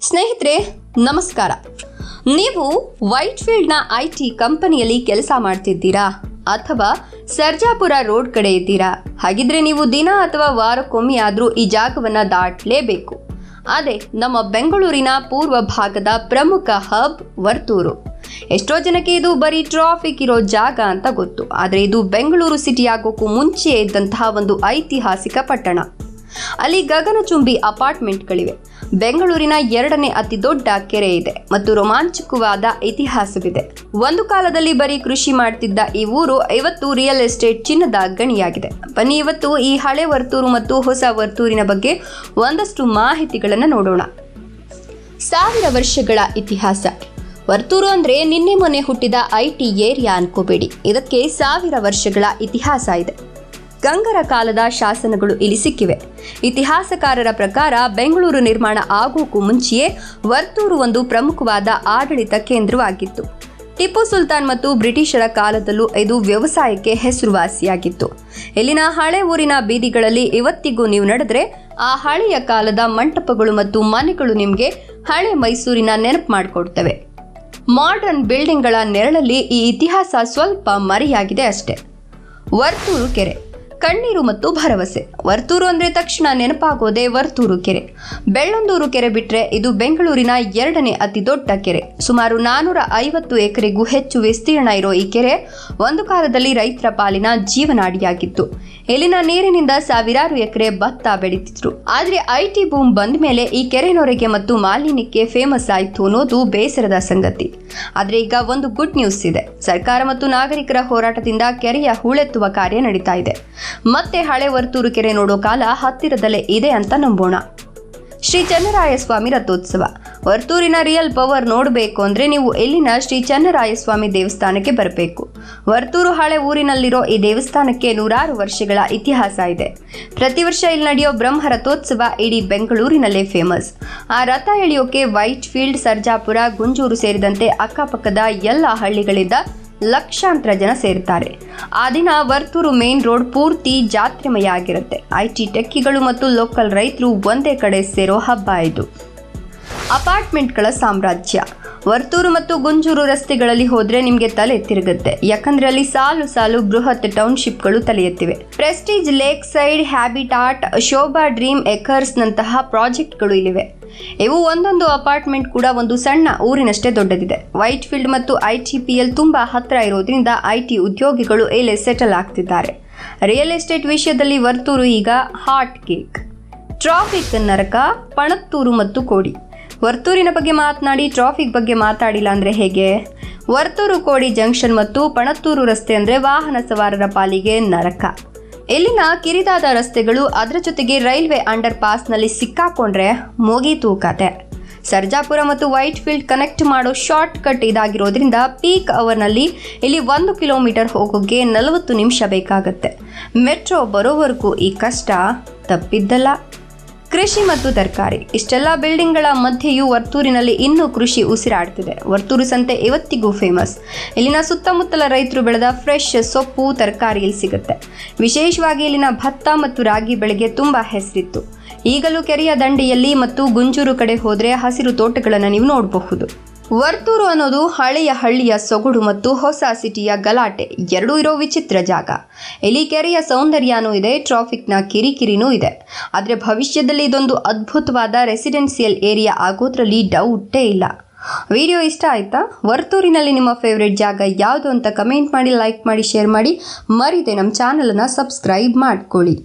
ಸ್ನೇಹಿತರೆ ನಮಸ್ಕಾರ. ನೀವು ವೈಟ್ಫೀಲ್ಡ್ನ IT ಕಂಪನಿಯಲ್ಲಿ ಕೆಲಸ ಮಾಡ್ತಿದ್ದೀರಾ ಅಥವಾ ಸರ್ಜಾಪುರ ರೋಡ್ ಕಡೆ ಇದ್ದೀರಾ? ಹಾಗಿದ್ರೆ ನೀವು ದಿನ ಅಥವಾ ವಾರಕ್ಕೊಮ್ಮೆ ಆದರೂ ಈ ಜಾಗವನ್ನು ದಾಟಲೇಬೇಕು. ಅದೇ ನಮ್ಮ ಬೆಂಗಳೂರಿನ ಪೂರ್ವ ಭಾಗದ ಪ್ರಮುಖ ಹಬ್ ವರ್ತೂರು. ಎಷ್ಟೋ ಜನಕ್ಕೆ ಇದು ಬರೀ ಟ್ರಾಫಿಕ್ ಇರೋ ಜಾಗ ಅಂತ ಗೊತ್ತು, ಆದರೆ ಇದು ಬೆಂಗಳೂರು ಸಿಟಿ ಆಗೋಕ್ಕೂ ಮುಂಚೆ ಇದ್ದಂತಹ ಒಂದು ಐತಿಹಾಸಿಕ ಪಟ್ಟಣ. ಅಲ್ಲಿ ಗಗನಚುಂಬಿ ಅಪಾರ್ಟ್ಮೆಂಟ್ಗಳಿವೆ, ಬೆಂಗಳೂರಿನ 2ನೇ ಅತಿ ದೊಡ್ಡ ಕೆರೆ ಇದೆ ಮತ್ತು ರೋಮಾಂಚಕವಾದ ಇತಿಹಾಸವಿದೆ. ಒಂದು ಕಾಲದಲ್ಲಿ ಬರೀ ಕೃಷಿ ಮಾಡ್ತಿದ್ದ ಈ ಊರು ಇವತ್ತು ರಿಯಲ್ ಎಸ್ಟೇಟ್ ಚಿನ್ನದ ಗಣಿಯಾಗಿದೆ. ಬನ್ನಿ ಇವತ್ತು ಈ ಹಳೆ ವರ್ತೂರು ಮತ್ತು ಹೊಸ ವರ್ತೂರಿನ ಬಗ್ಗೆ ಒಂದಷ್ಟು ಮಾಹಿತಿಗಳನ್ನು ನೋಡೋಣ. 1000 ವರ್ಷಗಳ ಇತಿಹಾಸ. ವರ್ತೂರು ಅಂದ್ರೆ ನಿನ್ನೆ ಮೊನ್ನೆ ಹುಟ್ಟಿದ IT ಏರಿಯಾ ಅನ್ಕೋಬೇಡಿ. ಇದಕ್ಕೆ 1000 ವರ್ಷಗಳ ಇತಿಹಾಸ ಇದೆ. ಗಂಗರ ಕಾಲದ ಶಾಸನಗಳು ಇಲ್ಲಿ ಸಿಕ್ಕಿವೆ. ಇತಿಹಾಸಕಾರರ ಪ್ರಕಾರ ಬೆಂಗಳೂರು ನಿರ್ಮಾಣ ಆಗೋಕ್ಕೂ ಮುಂಚೆಯೇ ವರ್ತೂರು ಒಂದು ಪ್ರಮುಖವಾದ ಆಡಳಿತ ಕೇಂದ್ರವಾಗಿತ್ತು. ಟಿಪ್ಪು ಸುಲ್ತಾನ್ ಮತ್ತು ಬ್ರಿಟಿಷರ ಕಾಲದಲ್ಲೂ ಇದು ವ್ಯವಸಾಯಕ್ಕೆ ಹೆಸರುವಾಸಿಯಾಗಿತ್ತು. ಇಲ್ಲಿನ ಹಳೆ ಊರಿನ ಬೀದಿಗಳಲ್ಲಿ ಇವತ್ತಿಗೂ ನೀವು ನಡೆದ್ರೆ ಆ ಹಳೆಯ ಕಾಲದ ಮಂಟಪಗಳು ಮತ್ತು ಮನೆಗಳು ನಿಮಗೆ ಹಳೆ ಮೈಸೂರಿನ ನೆನಪು ಮಾಡಿಕೊಡ್ತವೆ. ಮಾಡರ್ನ್ ಬಿಲ್ಡಿಂಗ್ಗಳ ನೆರಳಲ್ಲಿ ಈ ಇತಿಹಾಸ ಸ್ವಲ್ಪ ಮರೆಯಾಗಿದೆ ಅಷ್ಟೇ. ವರ್ತೂರು ಕೆರೆ, ಕಣ್ಣೀರು ಮತ್ತು ಭರವಸೆ. ವರ್ತೂರು ಅಂದ್ರೆ ತಕ್ಷಣ ನೆನಪಾಗೋದೇ ವರ್ತೂರು ಕೆರೆ. ಬೆಳ್ಳಂದೂರು ಕೆರೆ ಬಿಟ್ರೆ ಇದು ಬೆಂಗಳೂರಿನ 2ನೇ ಅತಿ ದೊಡ್ಡ ಕೆರೆ. ಸುಮಾರು 450 ಎಕರೆಗೂ ಹೆಚ್ಚು ವಿಸ್ತೀರ್ಣ ಇರೋ ಈ ಕೆರೆ ಒಂದು ಕಾಲದಲ್ಲಿ ರೈತರ ಪಾಲಿನ ಜೀವನಾಡಿಯಾಗಿತ್ತು. ಇಲ್ಲಿನ ನೀರಿನಿಂದ ಸಾವಿರಾರು ಎಕರೆ ಭತ್ತ ಬೆಳೀತಿದ್ರು. ಆದ್ರೆ IT ಬೂಮ್ ಬಂದ ಮೇಲೆ ಈ ಕೆರೆ ನೊರೆಗೆ ಮತ್ತು ಮಾಲಿನ್ಯಕ್ಕೆ ಫೇಮಸ್ ಆಯ್ತು ಅನ್ನೋದು ಬೇಸರದ ಸಂಗತಿ. ಆದ್ರೆ ಈಗ ಒಂದು ಗುಡ್ ನ್ಯೂಸ್ ಇದೆ. ಸರ್ಕಾರ ಮತ್ತು ನಾಗರಿಕರ ಹೋರಾಟದಿಂದ ಕೆರೆಯ ಹೂಳೆತ್ತುವ ಕಾರ್ಯ ನಡೀತಾ ಇದೆ. ಮತ್ತೆ ಹಳೆ ವರ್ತೂರು ಕೆರೆ ನೋಡೋ ಕಾಲ ಹತ್ತಿರದಲ್ಲೇ ಇದೆ ಅಂತ ನಂಬೋಣ. ಶ್ರೀ ಚನ್ನರಾಯಸ್ವಾಮಿ ರಥೋತ್ಸವ. ವರ್ತೂರಿನ ರಿಯಲ್ ಪವರ್ ನೋಡಬೇಕು ಅಂದ್ರೆ ನೀವು ಇಲ್ಲಿನ ಶ್ರೀ ಚನ್ನರಾಯಸ್ವಾಮಿ ದೇವಸ್ಥಾನಕ್ಕೆ ಬರಬೇಕು. ವರ್ತೂರು ಹಳೆ ಊರಿನಲ್ಲಿರೋ ಈ ದೇವಸ್ಥಾನಕ್ಕೆ 100 ವರ್ಷಗಳ ಇತಿಹಾಸ ಇದೆ. ಪ್ರತಿ ವರ್ಷ ಇಲ್ಲಿ ನಡೆಯೋ ಬ್ರಹ್ಮ ರಥೋತ್ಸವ ಇಡೀ ಬೆಂಗಳೂರಿನಲ್ಲೇ ಫೇಮಸ್. ಆ ರಥ ಎಳೆಯೋಕೆ ವೈಟ್ಫೀಲ್ಡ್, ಸರ್ಜಾಪುರ, ಗುಂಜೂರು ಸೇರಿದಂತೆ ಅಕ್ಕಪಕ್ಕದ ಎಲ್ಲ ಹಳ್ಳಿಗಳಿಂದ ಲಕ್ಷಾಂತರ ಜನ ಸೇರ್ತಾರೆ. ಆ ದಿನ ವರ್ತೂರು ಮೇನ್ ರೋಡ್ ಪೂರ್ತಿ ಜಾತ್ರೆಮಯ ಆಗಿರುತ್ತೆ. IT ಟೆಕ್ಕಿಗಳು ಮತ್ತು ಲೋಕಲ್ ರೈತರು ಒಂದೇ ಕಡೆ ಸೇರೋ ಹಬ್ಬ ಇದು. ಅಪಾರ್ಟ್ಮೆಂಟ್ಗಳ ಸಾಮ್ರಾಜ್ಯ. ವರ್ತೂರು ಮತ್ತು ಗುಂಜೂರು ರಸ್ತೆಗಳಲ್ಲಿ ಹೋದ್ರೆ ನಿಮಗೆ ತಲೆ ತಿರುಗುತ್ತೆ. ಯಾಕಂದ್ರೆ ಅಲ್ಲಿ ಸಾಲು ಸಾಲು ಬೃಹತ್ ಟೌನ್ಶಿಪ್ಗಳು ತಲೆ ಎತ್ತಿವೆ. Prestige, Lake Side, Habitat, Sobha Dream Acres ನಂತಹ ಪ್ರಾಜೆಕ್ಟ್ಗಳು ಇಲ್ಲಿವೆ. ಇವು ಒಂದೊಂದು ಅಪಾರ್ಟ್ಮೆಂಟ್ ಕೂಡ ಒಂದು ಸಣ್ಣ ಊರಿನಷ್ಟೇ ದೊಡ್ಡದಿದೆ. ವೈಟ್ಫೀಲ್ಡ್ ಮತ್ತು ITPL ತುಂಬಾ ಹತ್ತಿರ ಇರೋದ್ರಿಂದ IT ಉದ್ಯೋಗಿಗಳು ಇಲ್ಲಿ ಸೆಟಲ್ ಆಗ್ತಿದ್ದಾರೆ. ರಿಯಲ್ ಎಸ್ಟೇಟ್ ವಿಷಯದಲ್ಲಿ ವರ್ತೂರು ಈಗ ಹಾಟ್ ಕೇಕ್. ಟ್ರಾಫಿಕ್ ನರಕ. ಪಣತ್ತೂರು ಮತ್ತು ಕೋಡಿ. ವರ್ತೂರಿನ ಬಗ್ಗೆ ಮಾತನಾಡಿ ಟ್ರಾಫಿಕ್ ಬಗ್ಗೆ ಮಾತಾಡಿಲ್ಲ ಅಂದ್ರೆ ಹೇಗೆ? ವರ್ತೂರು ಕೋಡಿ ಜಂಕ್ಷನ್ ಮತ್ತು ಪಣತ್ತೂರು ರಸ್ತೆ ಅಂದ್ರೆ ವಾಹನ ಸವಾರರ ಪಾಲಿಗೆ ನರಕ. ಇಲ್ಲಿನ ಕಿರಿದಾದ ರಸ್ತೆಗಳು, ಅದರ ಜೊತೆಗೆ ರೈಲ್ವೆ ಅಂಡರ್ ಪಾಸ್ನಲ್ಲಿ ಸಿಕ್ಕಾಕೊಂಡ್ರೆ ಮುಗೀತು ಕತೆ. ಸರ್ಜಾಪುರ ಮತ್ತು ವೈಟ್ಫೀಲ್ಡ್ ಕನೆಕ್ಟ್ ಮಾಡೋ ಶಾರ್ಟ್ ಕಟ್ ಇದಾಗಿರೋದ್ರಿಂದ ಪೀಕ್ ಅವರ್ನಲ್ಲಿ ಇಲ್ಲಿ 1 ಕಿಲೋಮೀಟರ್ ಹೋಗೋಕೆ 40 ನಿಮಿಷ ಬೇಕಾಗತ್ತೆ. ಮೆಟ್ರೋ ಬರೋವರೆಗೂ ಈ ಕಷ್ಟ ತಪ್ಪಿದ್ದಲ್ಲ. ಕೃಷಿ ಮತ್ತು ತರಕಾರಿ. ಇಷ್ಟೆಲ್ಲ ಬಿಲ್ಡಿಂಗ್ಗಳ ಮಧ್ಯೆಯೂ ವರ್ತೂರಿನಲ್ಲಿ ಇನ್ನೂ ಕೃಷಿ ಉಸಿರಾಡ್ತಿದೆ. ವರ್ತೂರು ಸಂತೆ ಇವತ್ತಿಗೂ ಫೇಮಸ್. ಇಲ್ಲಿನ ಸುತ್ತಮುತ್ತಲ ರೈತರು ಬೆಳೆದ ಫ್ರೆಶ್ ಸೊಪ್ಪು, ತರಕಾರಿ ಇಲ್ಲಿ ಸಿಗುತ್ತೆ. ವಿಶೇಷವಾಗಿ ಇಲ್ಲಿನ ಭತ್ತ ಮತ್ತು ರಾಗಿ ಬೆಳೆಗೆ ತುಂಬಾ ಹೆಸರಿತ್ತು. ಈಗಲೂ ಕೆರೆಯ ದಂಡೆಯಲ್ಲಿ ಮತ್ತು ಗುಂಜೂರು ಕಡೆ ಹೋದ್ರೆ ಹಸಿರು ತೋಟಗಳನ್ನು ನೀವು ನೋಡಬಹುದು. ವರ್ತೂರು ಅನ್ನೋದು ಹಳೆಯ ಹಳ್ಳಿಯ ಸೊಗಡು ಮತ್ತು ಹೊಸ ಸಿಟಿಯ ಗಲಾಟೆ ಎರಡೂ ಇರೋ ವಿಚಿತ್ರ ಜಾಗ. ಇಲ್ಲಿ ಕೆರೆಯ ಸೌಂದರ್ಯನೂ ಇದೆ, ಟ್ರಾಫಿಕ್ನ ಕಿರಿಕಿರಿನೂ ಇದೆ. ಆದರೆ ಭವಿಷ್ಯದಲ್ಲಿ ಇದೊಂದು ಅದ್ಭುತವಾದ ರೆಸಿಡೆನ್ಸಿಯಲ್ ಏರಿಯಾ ಆಗೋದ್ರಲ್ಲಿ ಡೌಟೇ ಇಲ್ಲ. ವಿಡಿಯೋ ಇಷ್ಟ ಆಯ್ತಾ? ವರ್ತೂರಿನಲ್ಲಿ ನಿಮ್ಮ ಫೇವ್ರೆಟ್ ಜಾಗ ಯಾವುದು ಅಂತ ಕಮೆಂಟ್ ಮಾಡಿ, ಲೈಕ್ ಮಾಡಿ, ಶೇರ್ ಮಾಡಿ. ಮರಿದೆ ನಮ್ಮ ಚಾನಲನ್ನು ಸಬ್ಸ್ಕ್ರೈಬ್ ಮಾಡ್ಕೊಳ್ಳಿ.